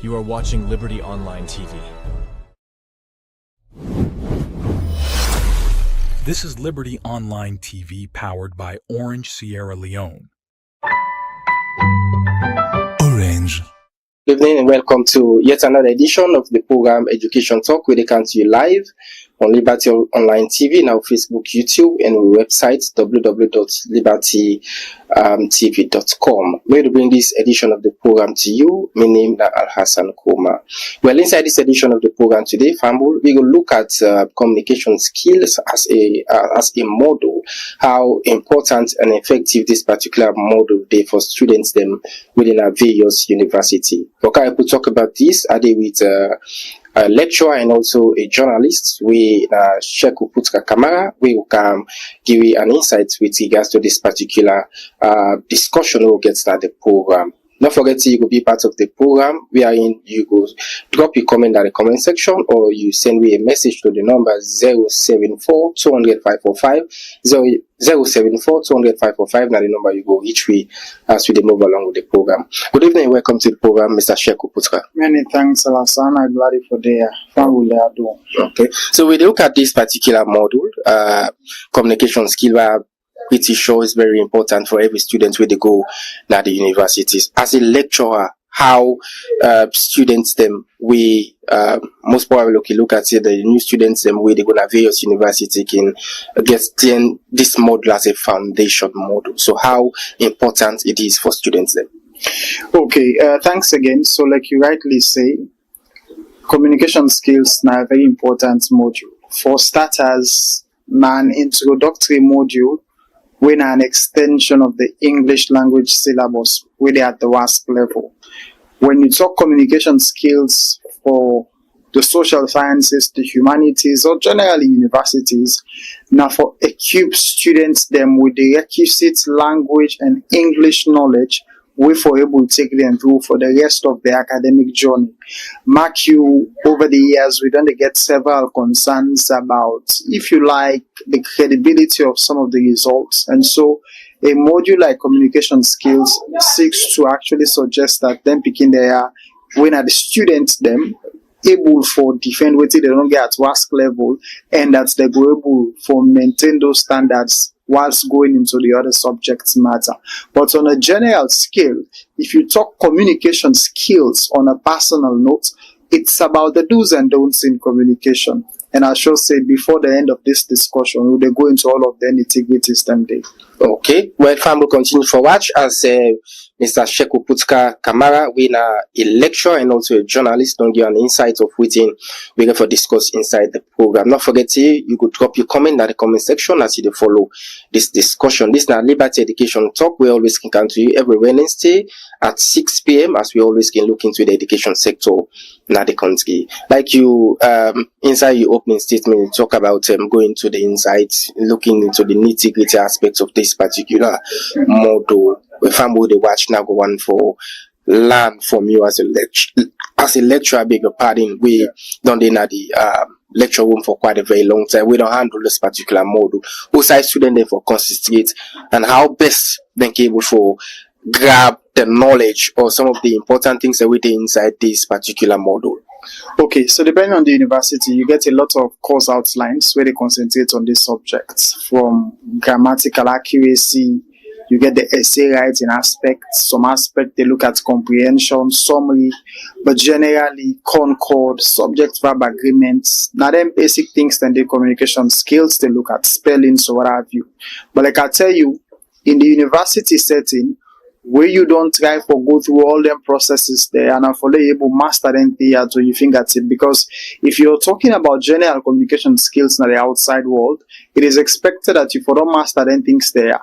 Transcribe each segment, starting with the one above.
You are watching Liberty Online TV. This is Liberty Online TV powered by Orange Sierra Leone. Orange. Good evening and welcome to yet another edition of the program Education Talk, where they come to you live on Liberty Online TV, now Facebook, YouTube, and our website www.libertytv.com. We're to bring this edition of the program to you. My name is Al Hassan Koma. Well, inside this edition of the program today, Famble, we will look at communication skills as a model, how important and effective this particular model is for students them within our various university. Okay, I could talk about this. I did with a lecturer and also a journalist. We Sheku Putka Kamara. We will come give you an insight with regards to this particular discussion. We'll get started the program. Don't forget you will be part of the program. We are in. You go drop your comment in the comment section, or you send me a message to the number 074 200 545 074 200 545. Now the number you go each way as we move along with the program. Good evening and welcome to the program, Mr. Sheku Putka. Many thanks, Alassane. I'm glad for the fun they are doing. Okay, so we look at this particular module, communication skill. Pretty sure is very important for every student where they go at the universities. As a lecturer, how students them we most probably look at it, the new students them where they go to various university can get this model as a foundation model. So how important it is for students them. Okay, thanks again. So like you rightly say, communication skills are a very important module. For starters, an introductory module when an extension of the English language syllabus where they at the WASC level. When you talk communication skills for the social sciences, the humanities, or generally universities, now for equip students them with the requisite language and English knowledge, we for able to take them through for the rest of their academic journey. Mark you, over the years, we don't get several concerns about, if you like, the credibility of some of the results. And so a module like communication skills seeks to actually suggest that them picking their, when are the students them able for defend what they don't get at WASC level, and that they go able for maintain those standards whilst going into the other subjects matter. But on a general scale, if you talk communication skills on a personal note, it's about the do's and don'ts in communication. And I shall say before the end of this discussion, we'll go into all of the nitty-gritties someday. Okay, well, fam will continue for watch as Mr. Sheku Putka Kamara, we are a lecturer and also a journalist. Don't give an insight of within we're going to discuss inside the program. Not forget you could drop your comment in the comment section as you follow this discussion. This is now Liberty Education Talk. We always can come to you every Wednesday at 6 p.m. as we always can look into the education sector in the country. Like you, inside your opening statement, you talk about going to the insights, looking into the nitty-gritty aspects of this particular model. The family they watch now go on for learn from you as a lecturer. Beg your pardon, we don't in the lecture room for quite a very long time. We don't handle this particular model. Who side student there for concentrate and how best they can able for grab the knowledge or some of the important things that we do inside this particular model. Okay, so depending on the university, you get a lot of course outlines where they concentrate on these subjects, from grammatical accuracy. You get the essay writing aspects. Some aspect they look at comprehension, summary, but generally concord, subject-verb agreements. Now them basic things, then the communication skills, they look at spelling, so what have you. But like I tell you, in the university setting, where you don't try for go through all them processes there and follow able master them here to your fingertip, because if you're talking about general communication skills in the outside world, it is expected that you for don't master them things there.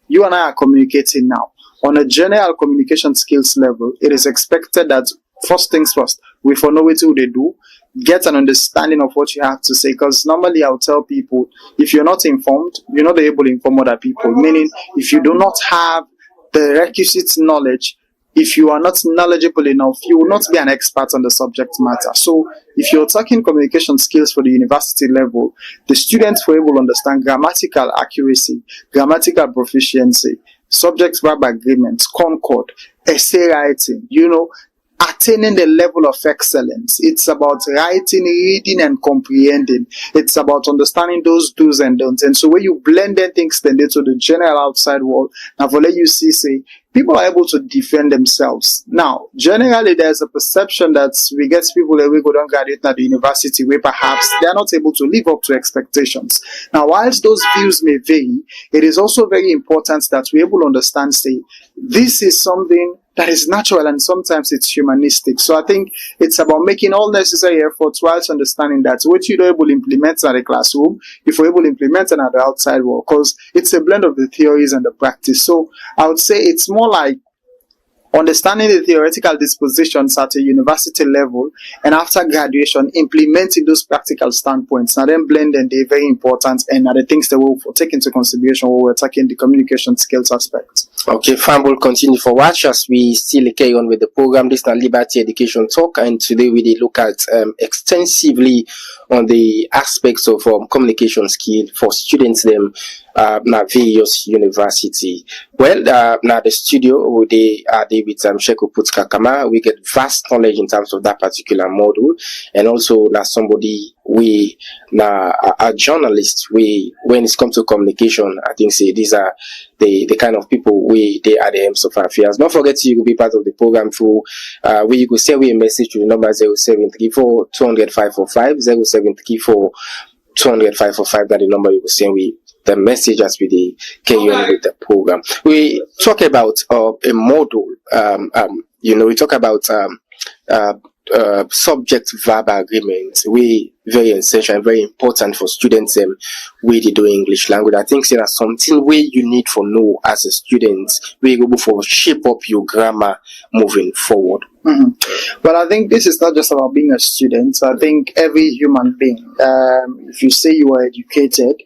You and I are communicating now. On a general communication skills level, it is expected that first things first, we for know what they do, get an understanding of what you have to say. Because normally I'll tell people, if you're not informed, you're not able to inform other people. Meaning, if you do not have the requisite knowledge, if you are not knowledgeable enough, you will not be an expert on the subject matter. So if you're talking communication skills for the university level, the students will able to understand grammatical accuracy, grammatical proficiency, subject-verb agreements, concord, essay writing, attaining the level of excellence. It's about writing, reading, and comprehending. It's about understanding those do's and don'ts. And so when you blend them things then into the general outside world, now for let you see, say, people are able to defend themselves. Now, generally, there's a perception that we get people that we go down graduate at the university where perhaps they're not able to live up to expectations. Now, whilst those views may vary, it is also very important that we're able to understand, say, this is something that is natural and sometimes it's humanistic. So I think it's about making all necessary efforts whilst understanding that what you're able to implement in the classroom, if you're able to implement it at the outside world, because it's a blend of the theories and the practice. So I would say it's more like understanding the theoretical dispositions at a university level, and after graduation, implementing those practical standpoints. Now, then blending, they're very important, and are the things that we'll take into consideration when we're tackling the communication skills aspect. Okay, fam, we'll continue for watch as we still carry on with the program. This is Liberty Education Talk, and today we look at extensively on the aspects of communication skill for students them na various university. Well, now the studio they are with Sheko Putzka Kamara. We get vast knowledge in terms of that particular module, and also now somebody we now a journalist. We when it comes to communication, I think say these are the kind of people they are the aims of our affairs. Don't forget you will be part of the program through where you could send me a message to the number 0734 200 545 0734 200 545. That the number you will send me the message as we carry on with the program. We talk about a module. We talk about subject-verb agreements. We very essential and very important for students we do English language. I think that's something where you need for know as a student. We go for shape up your grammar moving forward. Mm-hmm. Well, I think this is not just about being a student. I think every human being, if you say you are educated,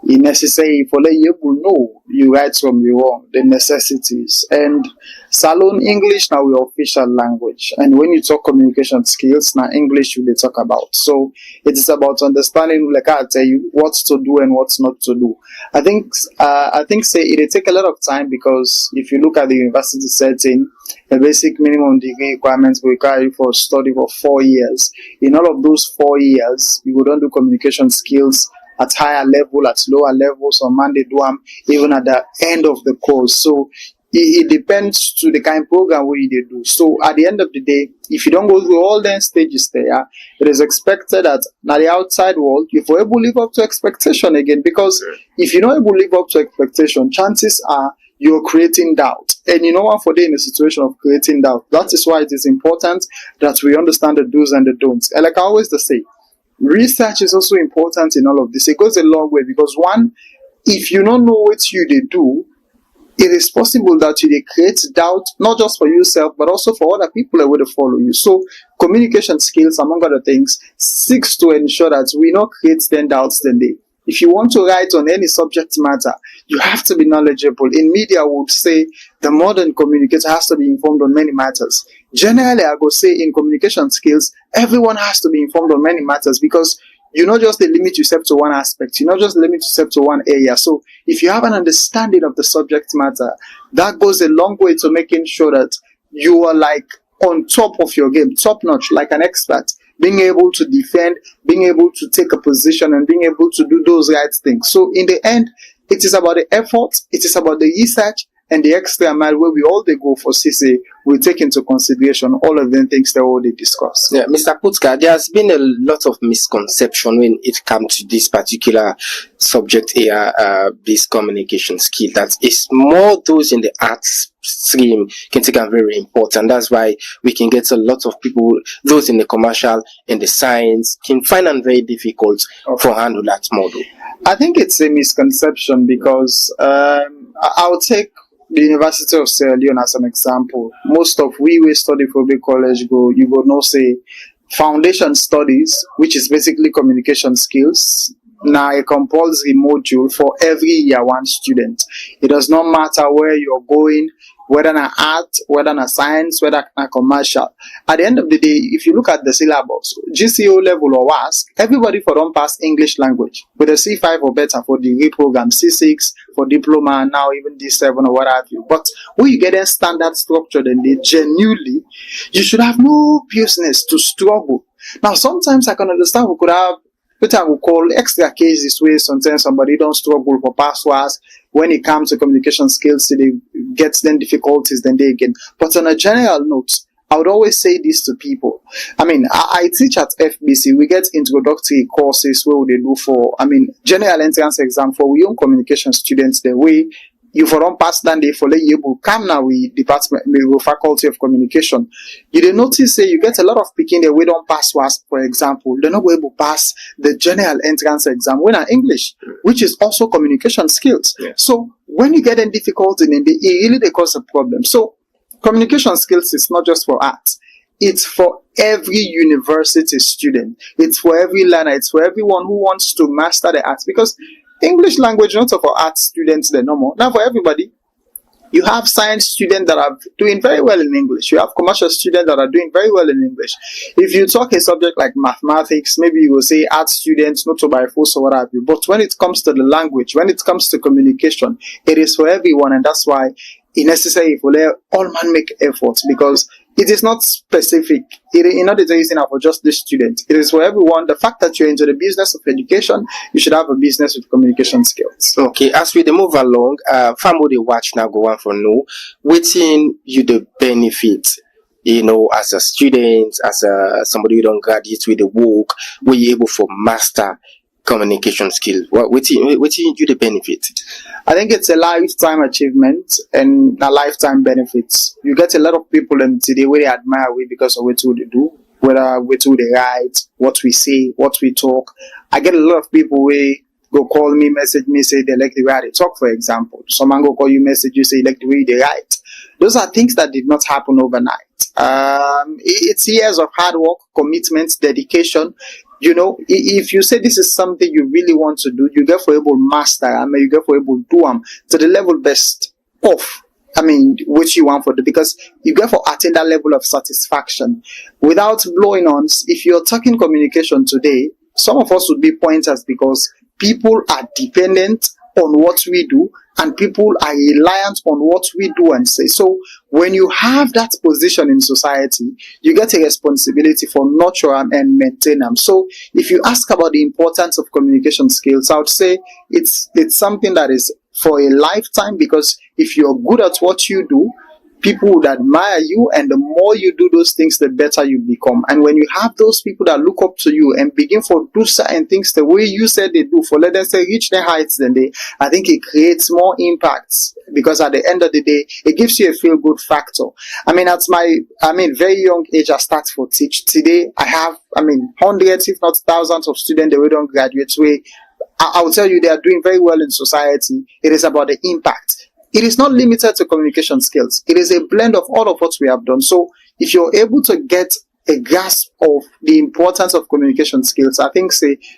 it's necessary for you to know you right from you wrong, the necessities. And Salon English now your official language. And when you talk communication skills, now English you talk about. So it is about understanding, like I tell you, what to do and what's not to do. I think say it take a lot of time, because if you look at the university setting, the basic minimum degree requirements will require you for study for 4 years. In all of those 4 years, you don't do communication skills at higher level, at lower levels, or man they do them even at the end of the course. So it depends to the kind of program where they do. So at the end of the day, if you don't go through all the stages there, it is expected that now the outside world, if you're able to live up to expectation again, because if you're not able to live up to expectation, chances are you're creating doubt. And you know what, for them in a situation of creating doubt, that is why it is important that we understand the do's and the don'ts. And like I always say, research is also important in all of this. It goes a long way, because one, if you don't know what they do, it is possible that you create doubt, not just for yourself, but also for other people that will follow you. So communication skills, among other things, seeks to ensure that we not create then doubts then they. If you want to write on any subject matter, you have to be knowledgeable. In media, I would say the modern communicator has to be informed on many matters. Generally, I would say in communication skills, everyone has to be informed on many matters, because you not just limit yourself to one aspect, you not just limit yourself to one area. So if you have an understanding of the subject matter, that goes a long way to making sure that you are like on top of your game, top notch, like an expert. Being able to defend, being able to take a position, and being able to do those right things. So in the end, it is about the effort, it is about the research, and the extra mile where we all they go for CC, we take into consideration all of the things that we already discussed. Yeah, Mr. Putzka, there has been a lot of misconception when it comes to this particular subject area, this communication skill. That is more those in the arts stream can take a very important. That's why we can get a lot of people, those in the commercial and the science, can find it very difficult for handle that model. I think it's a misconception, because I'll take the University of Sierra Leone as an example. Most of we study for big college you go no say foundation studies, which is basically communication skills. Now a compulsory module for every year one student. It does not matter where you're going. whether na art, whether na science, whether na commercial. At the end of the day, if you look at the syllabus, GCO level or WASC, everybody for don't pass English language with a C5 or better for degree program, C6 for diploma, and now even D7 or what have you. But when you get a standard structure, then they genuinely, you should have no business to struggle. Now, sometimes I can understand we could have what I would call extra cases where sometimes somebody don't struggle for passwords. When it comes to communication skills, they get them difficulties, then they again. But on a general note, I would always say this to people. I mean, I teach at FBC. We get introductory courses where they do for, general entrance exam for young communication students. The way you for don't pass then they for you able come now with department with faculty of communication. You did notice say you get a lot of picking the way don't pass WASP, for example. They're not able to pass the general entrance exam when English, which is also communication skills. Yeah. So when you get in difficulty in it really they cause a problem. So communication skills is not just for arts. It's for every university student. It's for every learner. It's for everyone who wants to master the arts, because English language not for arts students the normal. Now for everybody, you have science students that are doing very well in English. You have commercial students that are doing very well in English. If you talk a subject like mathematics, maybe you will say art students, not to by force or what have you. But when it comes to the language, when it comes to communication, it is for everyone, and that's why it's necessary for all man make efforts, because it is not specific. It is not for just this student. It is for everyone. The fact that you're into the business of education, you should have a business with communication skills. Okay, as we move along, family watch now go on for no, waiting you the benefit, as a student, as somebody who don't graduate with the work, were you able for master communication skills? What you the benefit? I think it's a lifetime achievement and a lifetime benefits. You get a lot of people today where they admire we because of what they do, whether we do they write, what we say, what we talk. I get a lot of people where go call me, message me, say they like the way they talk, for example. Someone go call you, message you, say like the way they write. Those are things that did not happen overnight. It's years of hard work, commitment, dedication. If you say this is something you really want to do, you get for able master, you get for able do to the level best of, which you want for the, because you get for attain that level of satisfaction. Without blowing on, if you're talking communication today, some of us would be pointers because people are dependent on what we do, and people are reliant on what we do and say. So when you have that position in society, you get a responsibility for nurture and maintain them. So if you ask about the importance of communication skills, I would say it's something that is for a lifetime, because if you're good at what you do, people would admire you, and the more you do those things, the better you become. And when you have those people that look up to you and begin for do certain things the way you said they do, for let them say reach their heights, then I think it creates more impacts, because at the end of the day, it gives you a feel good factor. At my very young age, I start for teach. Today, I have hundreds, if not thousands of students that we don't graduate with. I will tell you, they are doing very well in society. It is about the impact. It is not limited to communication skills. It is a blend of all of what we have done. So if you're able to get a grasp of the importance of communication skills, I think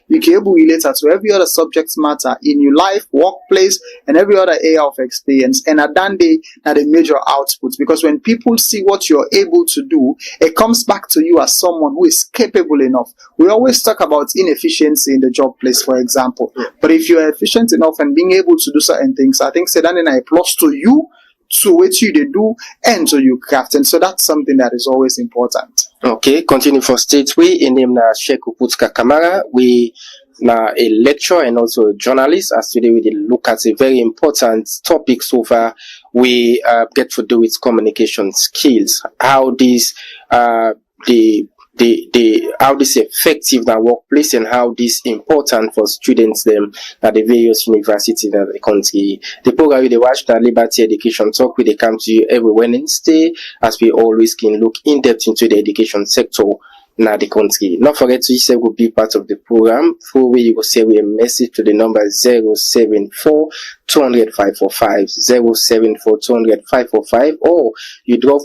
you can able to relate that to every other subject matter in your life, workplace, and every other area of experience. And at that day, that a major output, because when people see what you're able to do, it comes back to you as someone who is capable enough. We always talk about inefficiency in the job place, for example. But if you're efficient enough and being able to do certain things, I think that is a plus to you, to what you do, and to you craft. And so that's something that is always important. Okay, continue for state. We name na Sheku Putka Kamara. We na a lecturer and also a journalist. As today we did look at a very important topic so far. We get to do with communication skills. How this how this effective in the workplace, and how this important for students them at the various universities in the country. The program they watch the Liberty Education Talk, where they come to you every Wednesday, as we always can look in depth into the education sector in the country. Not forget to say will be part of the program. For where you will send a message to the number 074 200 545 074 200 545, or you drop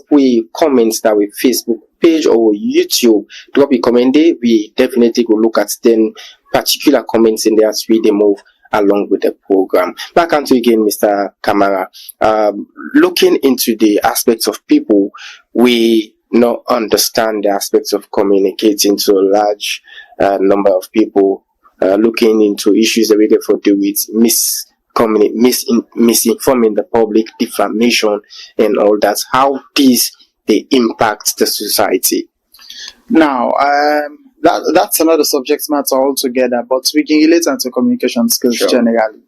comments that with Facebook page or YouTube. Drop a comment there. We definitely will look at then particular comments in there as we move along with the program. Back onto you again, Mr. Kamara. Looking into the aspects of people, we not understand the aspects of communicating to a large number of people, looking into issues that we get for do with misinforming the public, defamation, and all that. How these they impact the society. Now, that's another subject matter altogether, but we can relate to communication skills generally.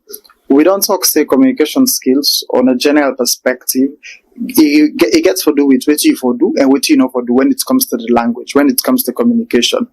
We don't talk, say, communication skills on a general perspective. It gets to do with what you for do and what you know for do when it comes to the language, when it comes to communication.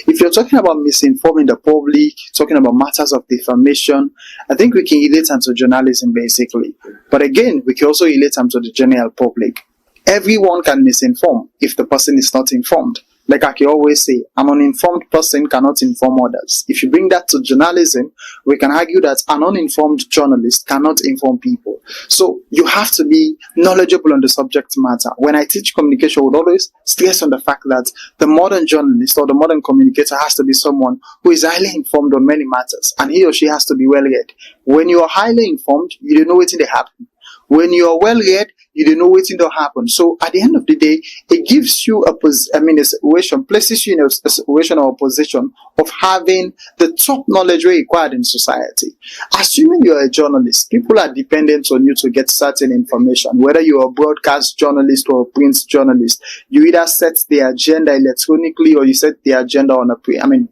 If you're talking about misinforming the public, talking about matters of defamation, I think we can relate them to journalism basically. But again, we can also relate them to the general public. Everyone can misinform if the person is not informed. Like I can always say, an uninformed person cannot inform others. If you bring that to journalism, we can argue that an uninformed journalist cannot inform people. So you have to be knowledgeable on the subject matter. When I teach communication, I would always stress on the fact that the modern journalist or the modern communicator has to be someone who is highly informed on many matters, and he or she has to be well read. When you are highly informed, you don't know what's going to happen. When you are well read, you don't know what's going to happen. So at the end of the day, it gives you a situation, places you in a situation or a position of having the top knowledge required in society. Assuming you're a journalist, people are dependent on you to get certain information. Whether you're a broadcast journalist or a print journalist, you either set the agenda electronically or you set the agenda on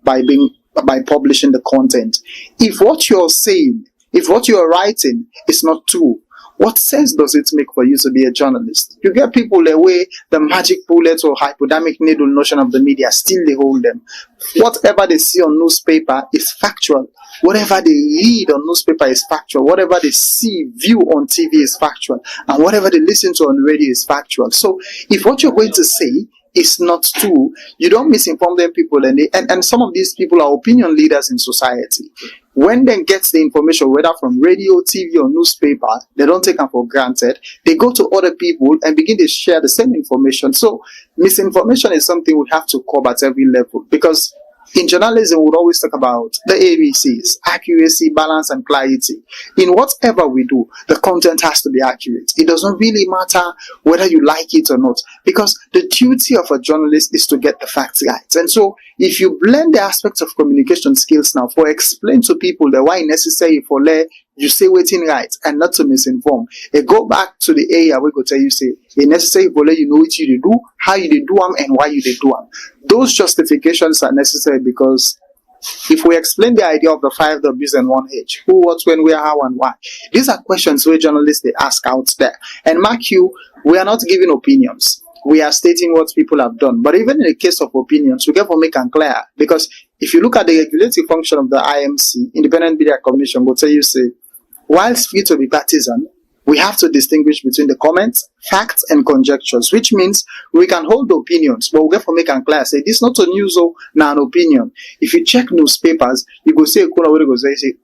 by publishing the content. If what you're saying, if what you're writing is not true, what sense does it make for you to be a journalist? You get people away, the magic bullet or hypodermic needle notion of the media, still they hold them. Whatever they see on newspaper is factual. Whatever they read on newspaper is factual. Whatever they view on TV is factual. And whatever they listen to on radio is factual. So if what you're going to say is not true, you don't misinform them people, and some of these people are opinion leaders in society. When they get the information, whether from radio, TV, or newspaper, they don't take them for granted. They go to other people and begin to share the same information. So misinformation is something we have to curb at every level, because in journalism, we would always talk about the ABCs: accuracy, balance, and clarity. In whatever we do, the content has to be accurate. It doesn't really matter whether you like it or not, because the duty of a journalist is to get the facts right. And so, if you blend the aspects of communication skills now for explain to people the why necessary for you say waiting right and not to misinform. It go back to the area we go tell you say it necessary for you know what you do, how you do them, and why you do them. Those justifications are necessary because if we explain the idea of the 5 W's and 1 H, who, what, when, where, how, and why, these are questions where journalists they ask out there. And mark you, we are not giving opinions. We are stating what people have done. But even in the case of opinions, we get to make them clear. Because if you look at the regulatory function of the IMC, Independent Media Commission, will tell you say, whilst free to be partisan, we have to distinguish between the comments, facts, and conjectures, which means we can hold opinions, but we get to make them clear. Say, this is not a news or an opinion. If you check newspapers, you go say,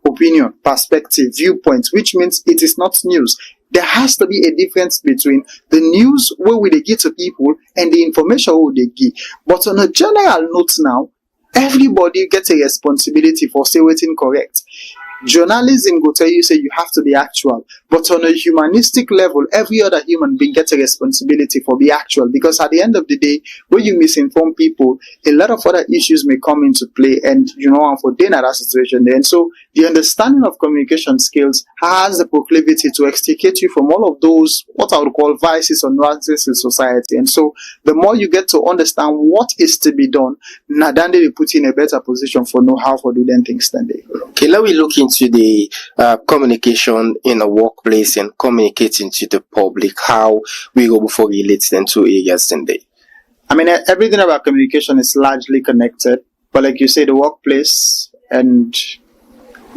opinion, perspective, viewpoint, which means it is not news. There has to be a difference between the news where we give to people and the information where they give. But on a general note now, everybody gets a responsibility for saying what's incorrect. Journalism will tell you say you have to be actual, but on a humanistic level, every other human being gets a responsibility for be actual, because at the end of the day, when you misinform people, a lot of other issues may come into play, and for dinner that situation there. And so the understanding of communication skills has the proclivity to extricate you from all of those what I would call vices or nuances in society. And so the more you get to understand what is to be done, then they put you in a better position for know how to do them things than they. Okay, let me look into the communication in a workplace and communicating to the public, how we go before we relate them to areas today. I mean, everything about communication is largely connected, but like you say, the workplace and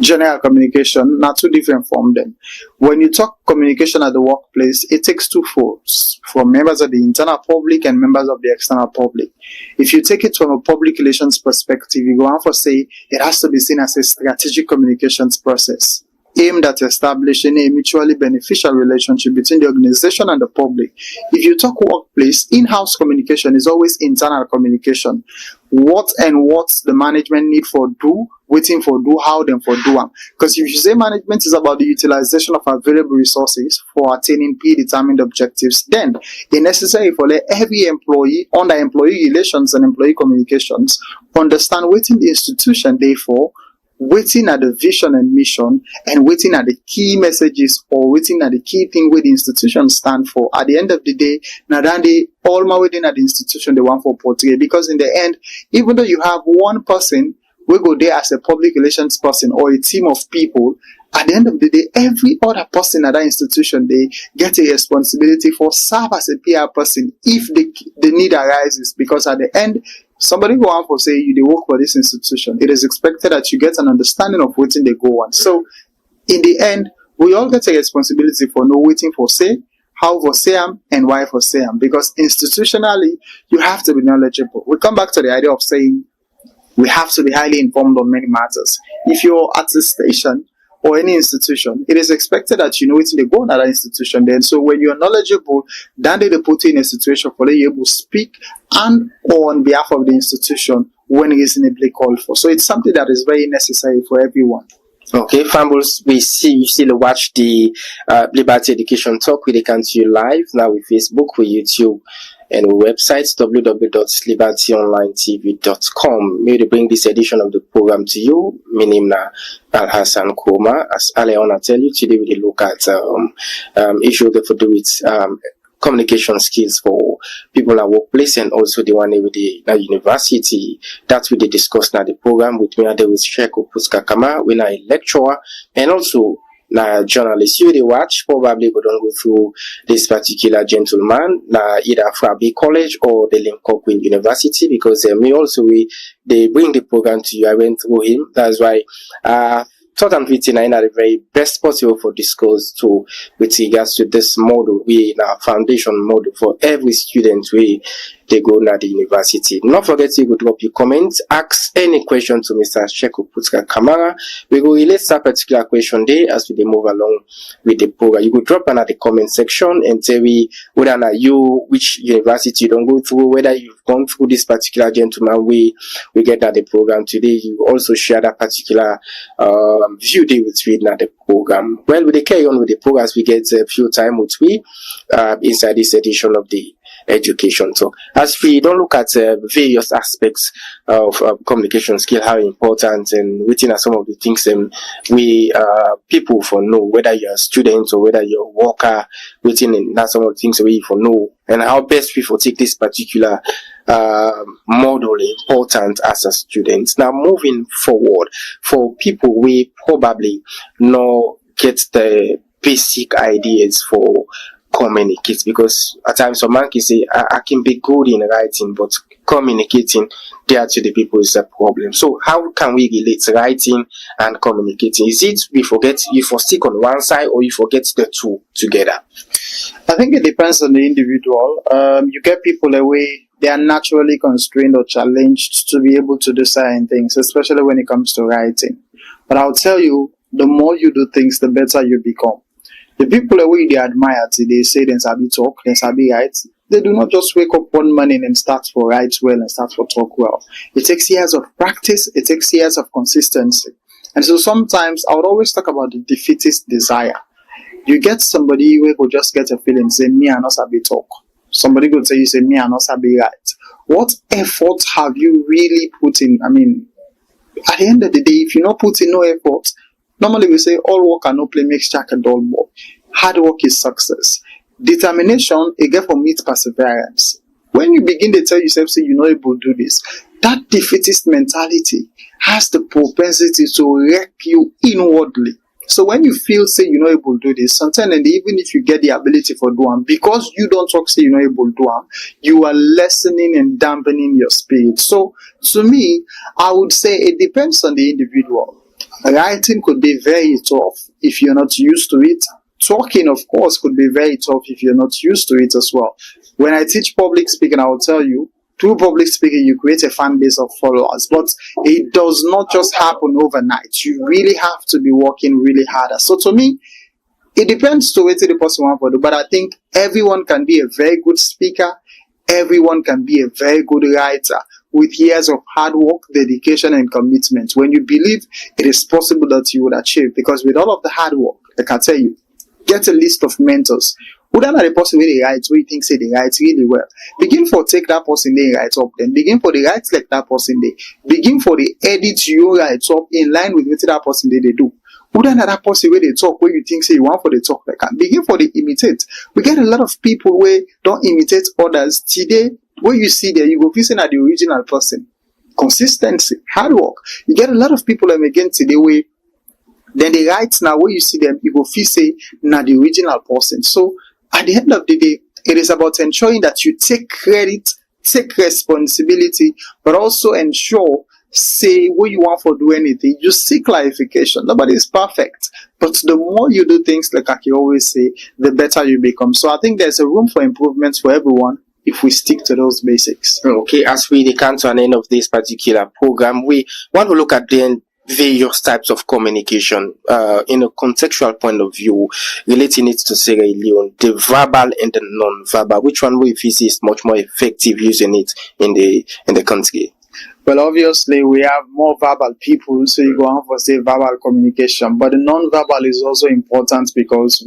general communication, not too different from them. When you talk communication at the workplace, it takes two folds, from members of the internal public and members of the external public. If you take it from a public relations perspective, you go on for say it has to be seen as a strategic communications process. aimed at establishing a mutually beneficial relationship between the organization and the public. If you talk workplace, in-house communication is always internal communication. What the management need for do, waiting for do, how them for do them. Because if you say management is about the utilization of available resources for attaining predetermined objectives, then it's necessary for every employee under employee relations and employee communications understand waiting the institution, therefore, waiting at the vision and mission, and waiting at the key messages or waiting at the key thing where the institution stand for. At the end of the day, now then they all my waiting at the institution they want for portray. Because in the end, even though you have one person we go there as a public relations person or a team of people, at the end of the day, every other person at that institution, they get a responsibility for serve as a PR person if the need arises. Because at the end, somebody go out for say you they work for this institution, it is expected that you get an understanding of what they go on. So in the end, we all get a responsibility for no waiting for say, how for say and why for say because institutionally you have to be knowledgeable. We come back to the idea of saying we have to be highly informed on many matters. If you're at a station or any institution, it is expected that you know it's they go on at that institution then. So when you're knowledgeable, then they put you in a situation for you able to speak and or on behalf of the institution when reasonably called for. So it's something that is very necessary for everyone. Okay, Fambles, you still watch the Liberty Education Talk. We can see you live now with Facebook, with YouTube, and our website www.libertyonlinetv.com. May we bring this edition of the program to you. My name is Al Hassan Koma. As Aleona tell you, today we look at issue that for do with communication skills for people at workplace and also the one with the university. That's what they discussed now the program with me. There was Sheko Puskakama, when I lecturer and also na journalist. You they watch probably go don't go through this particular gentleman na either Frabi College or the Lincoln Queen University because they bring the program to you. I went through him. That's why 2059 are the very best possible for discourse to with regards to this model. We in our foundation model for every student they go na the university. Not forget to drop your comments, ask any question to Mr. Sheko Putka Kamara. We will relate that particular question there as we move along with the program. You could drop another comment section and tell me whether which university you don't go through, whether you've gone through this particular gentleman we get at the program today. You also share that particular view they with read at the program. Well, we carry on with the program as we get a few time with we inside this edition of the Education Talk. As we don't look at various aspects of communication skill, how important and within some of the things we people for know, whether you're a student or whether you're a worker, within that some of the things we for know and how best we for take this particular model important as a student. Now moving forward, for people we probably know get the basic ideas for communicate, because at times some man can say I can be good in writing, but communicating there to the people is a problem. So how can we relate writing and communicating? Is it you stick on one side or you forget the two together? I think it depends on the individual. You get people away, they are naturally constrained or challenged to be able to do certain things, especially when it comes to writing. But I'll tell you, the more you do things, the better you become. The people away they admire, they say they sabi talk, they sabi write. They do not just wake up one morning and start for write well and start for talk well. It takes years of practice, it takes years of consistency. And so sometimes I would always talk about the defeatist desire. You get somebody who will just get a feeling, say, me and not sabi talk. Somebody will tell you, say, me and not sabi write. What effort have you really put in? I mean, at the end of the day, if you not put in no effort, normally we say all work and no play makes Jack a dull boy. Hard work is success. Determination, again, for meet perseverance. When you begin to tell yourself, say, you're not able to do this, that defeatist mentality has the propensity to wreck you inwardly. So when you feel, say, you're not able to do this, sometimes even if you get the ability for doing, because you don't talk, say, you're not able to do it, you are lessening and dampening your spirit. So to me, I would say it depends on the individual. Writing could be very tough if you're not used to it. Talking, of course, could be very tough if you're not used to it as well. When I teach public speaking, I will tell you, through public speaking, you create a fan base of followers, but it does not just happen overnight. You really have to be working really harder. So to me, it depends to what the person wants to do, but I think everyone can be a very good speaker. Everyone can be a very good writer with years of hard work, dedication, and commitment. When you believe it is possible that you would achieve, because with all of the hard work, I can tell you, get a list of mentors. Who don't know the person where they write, where you think say they write really well. Begin for take that person they write up, then begin for the write like that person they. Begin for the edit your write up in line with what that person they do. Who don't know that person where they talk, where you think say you want for the talk like that. Begin for the imitate. We get a lot of people where don't imitate others. Today, where you see there, you go listen at the original person. Consistency, hard work. You get a lot of people that again today where then they write now where you see them, you go feel say now the original person. So at the end of the day, it is about ensuring that you take credit, take responsibility, but also ensure, say, what you want for do anything, you seek clarification. Nobody is perfect. But the more you do things, like I always say, the better you become. So I think there's a room for improvements for everyone if we stick to those basics. Okay, as we come to an end of this particular program, we want to look at the various types of communication in a contextual point of view, relating it to Sierra Leone, the verbal and the non-verbal. Which one we feel is much more effective using it in the country? Well, obviously, we have more verbal people, so you go on for say verbal communication, but the non-verbal is also important because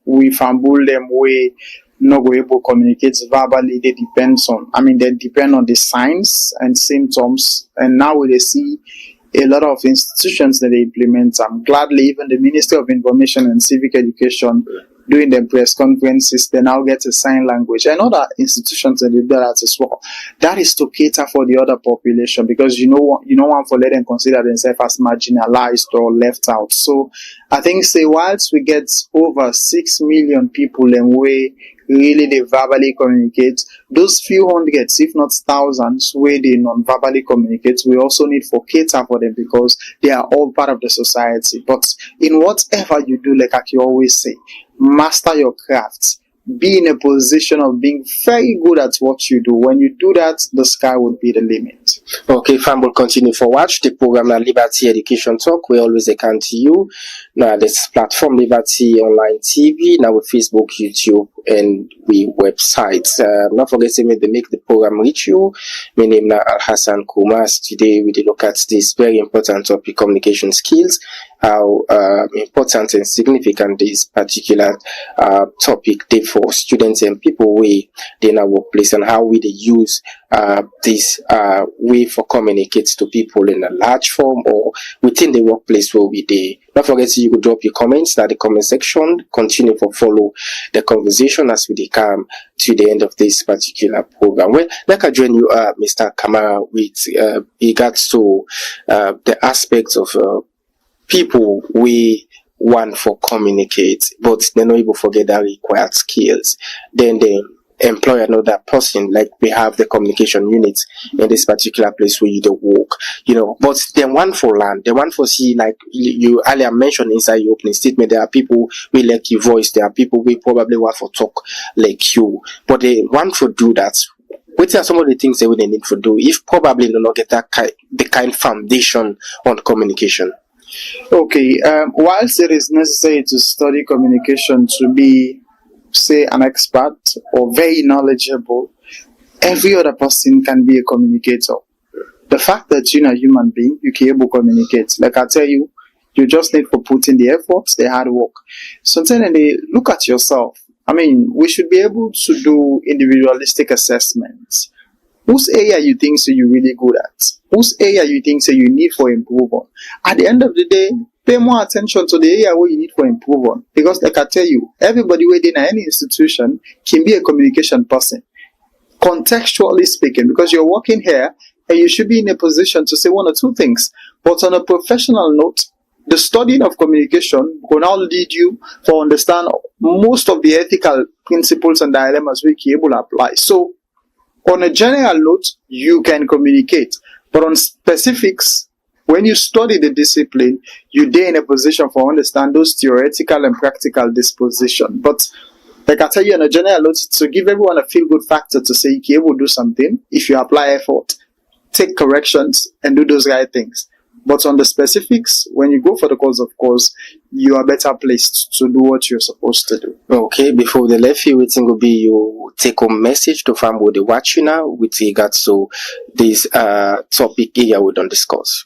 we fumble them way not go able to communicate verbally. They depend on the signs and symptoms, and now we see a lot of institutions that they implement. Gladly, even the Ministry of Information and Civic Education, doing the press conferences, they now get a sign language. And other institutions that they do that as well. That is to cater for the other population, because you know one for let them consider themselves as marginalized or left out. So I think say whilst we get over 6 million people and we really they verbally communicate, those few hundreds, if not thousands, where they non-verbally communicate, we also need for cater for them because they are all part of the society. But in whatever you do, like I always say, master your crafts. Be in a position of being very good at what you do. When you do that, the sky would be the limit. Okay, fam, will continue for watch the program at Liberty Education Talk. We always account to you. Now this platform Liberty Online TV, now with Facebook, YouTube, and we website. Not forgetting me to make the program reach you. My name is Al Hassan Kumas. Today we look at this very important topic, communication skills. How important and significant this particular topic is for students and people in our workplace, and how we use this way for communicate to people in a large form or within the workplace where we do. Don't forget you could drop your comments in the comment section. Continue to follow the conversation as we come to the end of this particular program. Well, like I join you, Mr. Kamara, with regards to the aspects of people we want for communicate, but they're not able to forget that required skills. Then they employ another person, like we have the communication unit in this particular place where you do work, but they want for land, they want for see, like you earlier mentioned inside your opening statement, there are people we like your voice, there are people we probably want for talk like you, but they want to do that. What are some of the things they would need to do if probably do not get the kind foundation on communication? Okay, whilst it is necessary to study communication to be, say, an expert or very knowledgeable, every other person can be a communicator. The fact that you're a human being, you can able to communicate. Like I tell you, you just need to put in the effort, the hard work. Sometimes they look at yourself. We should be able to do individualistic assessments. Whose area you think so you're really good at? Whose area you think so you need for improvement? At the end of the day, pay more attention to the area where you need for improvement. Because like I tell you, everybody within any institution can be a communication person. Contextually speaking, because you're working here and you should be in a position to say one or two things. But on a professional note, the studying of communication will now lead you to understand most of the ethical principles and dilemmas we can able to apply. So, on a general note, you can communicate, but on specifics, when you study the discipline, you're there in a position for understand those theoretical and practical disposition. But Like I tell you on a general note, to give everyone a feel good factor to say you will do something if you apply effort, take corrections, and do those right things. But on the specifics, when you go for the course, you are better placed to do what you're supposed to do. Okay, before the left you, waiting will be your take home message to family they watch you now with regards to this topic area we don't discuss.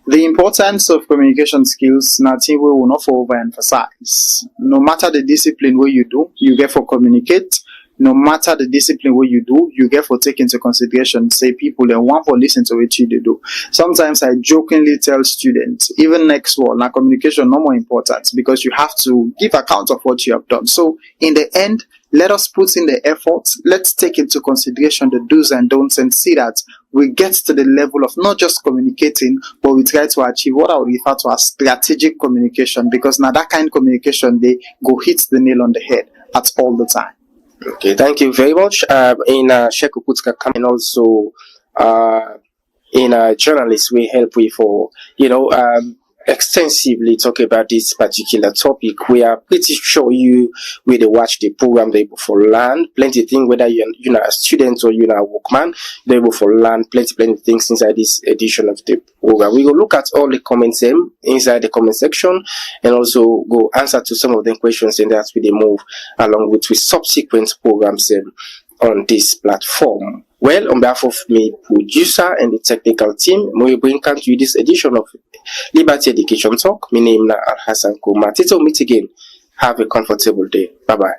The importance of communication skills, nothing we will not overemphasize. No matter the discipline where you do, you get for communicate. No matter the discipline where you do, you get for take into consideration, say people and want for listen to what you do. Sometimes I jokingly tell students, even next one, now communication no more important because you have to give account of what you have done. So in the end, let us put in the effort. Let's take into consideration the do's and don'ts and see that we get to the level of not just communicating, but we try to achieve what I would refer to as strategic communication, because now that kind of communication, they go hit the nail on the head at all the time. Okay, thank you very much. In Sheku Putska and also in journalists we help with for extensively talk about this particular topic. We are pretty sure you will watch the program they able for learn plenty of things, whether you're a student or you're a workman, they able for learn plenty of things inside this edition of the program. We will look at all the comments inside the comment section and also go answer to some of the questions, and that's we move along with subsequent programs on this platform. Well, on behalf of me, producer and the technical team, we bring to you this edition of Liberty Education Talk. My name is Al Hassan Kuma. Till we meet again. Have a comfortable day. Bye bye.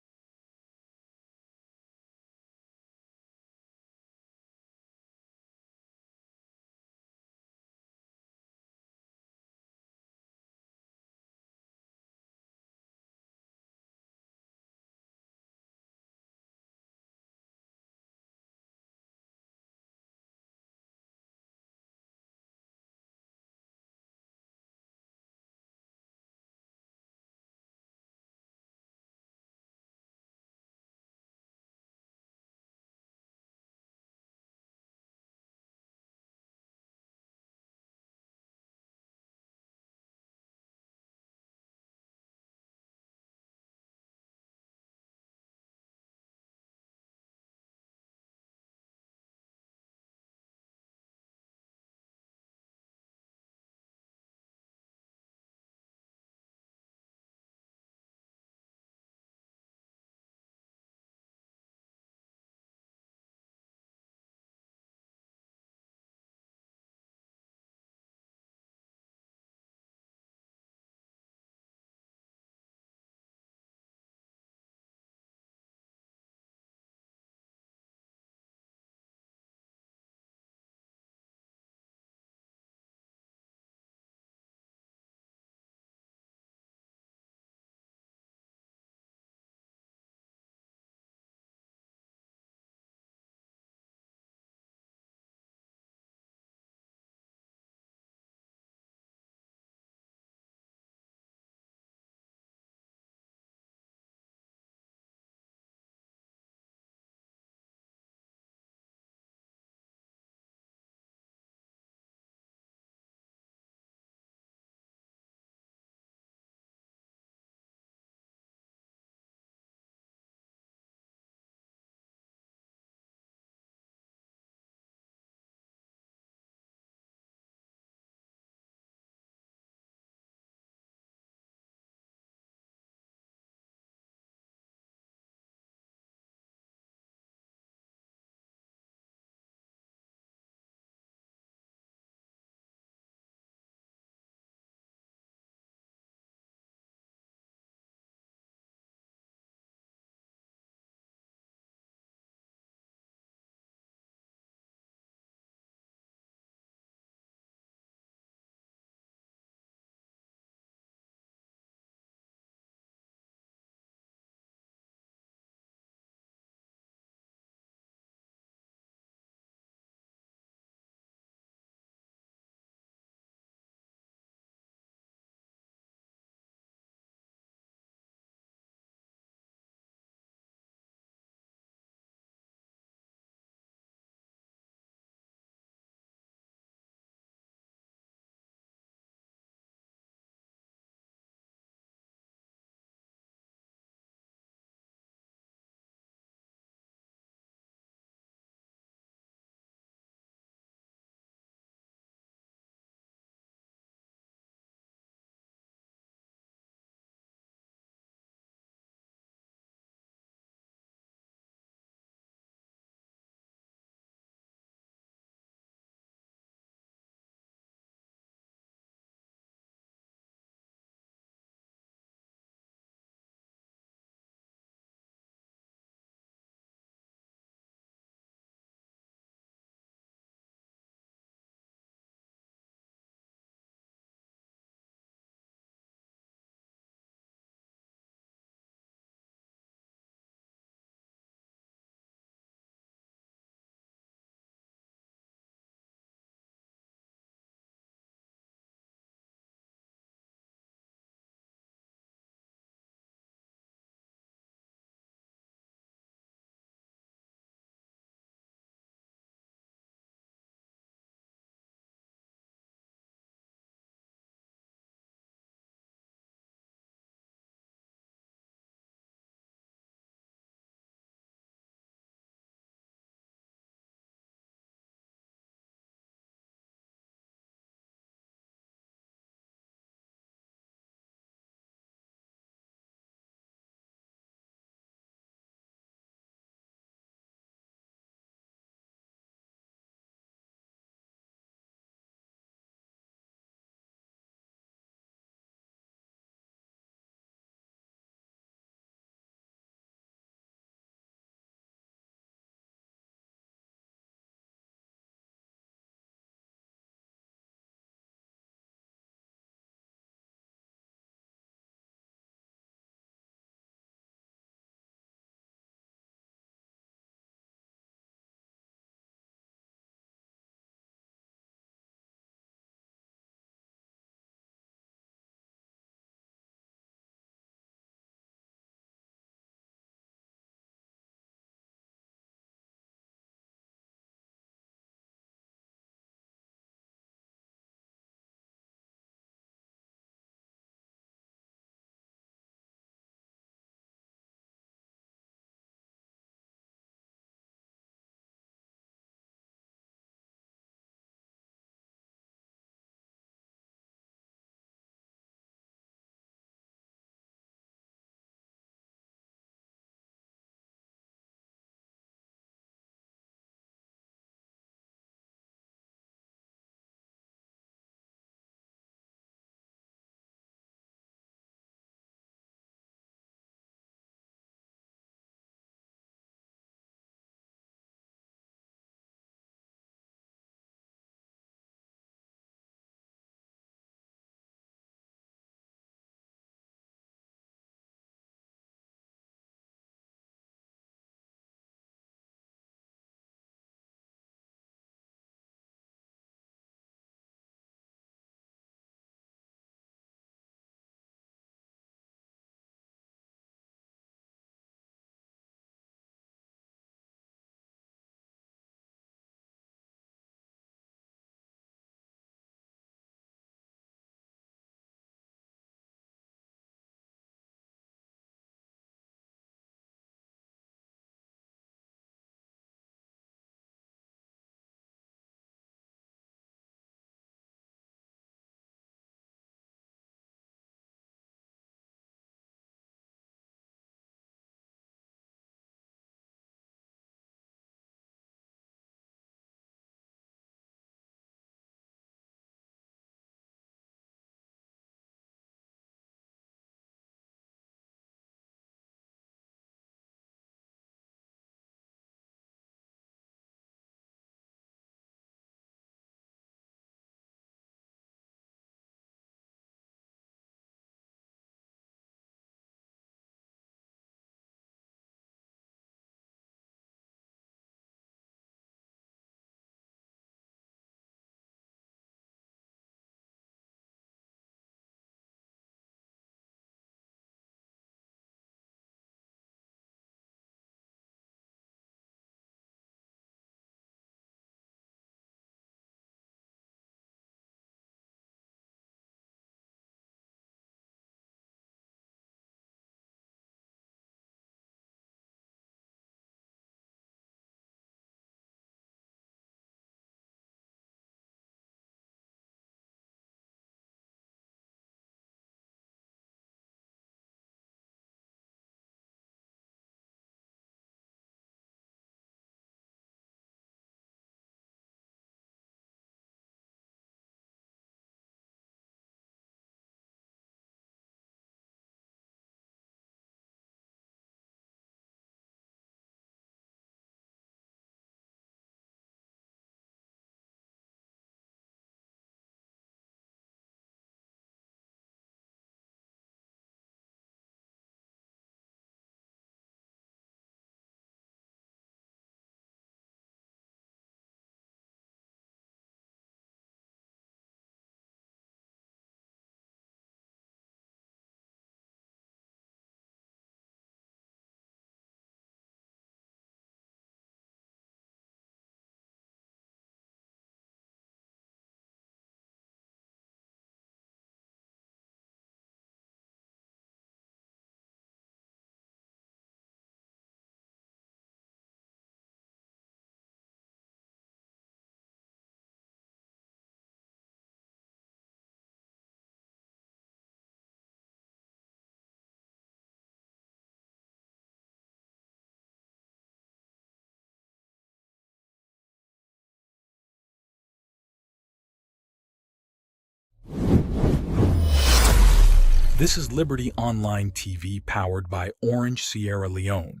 This is Liberty Online TV powered by Orange Sierra Leone.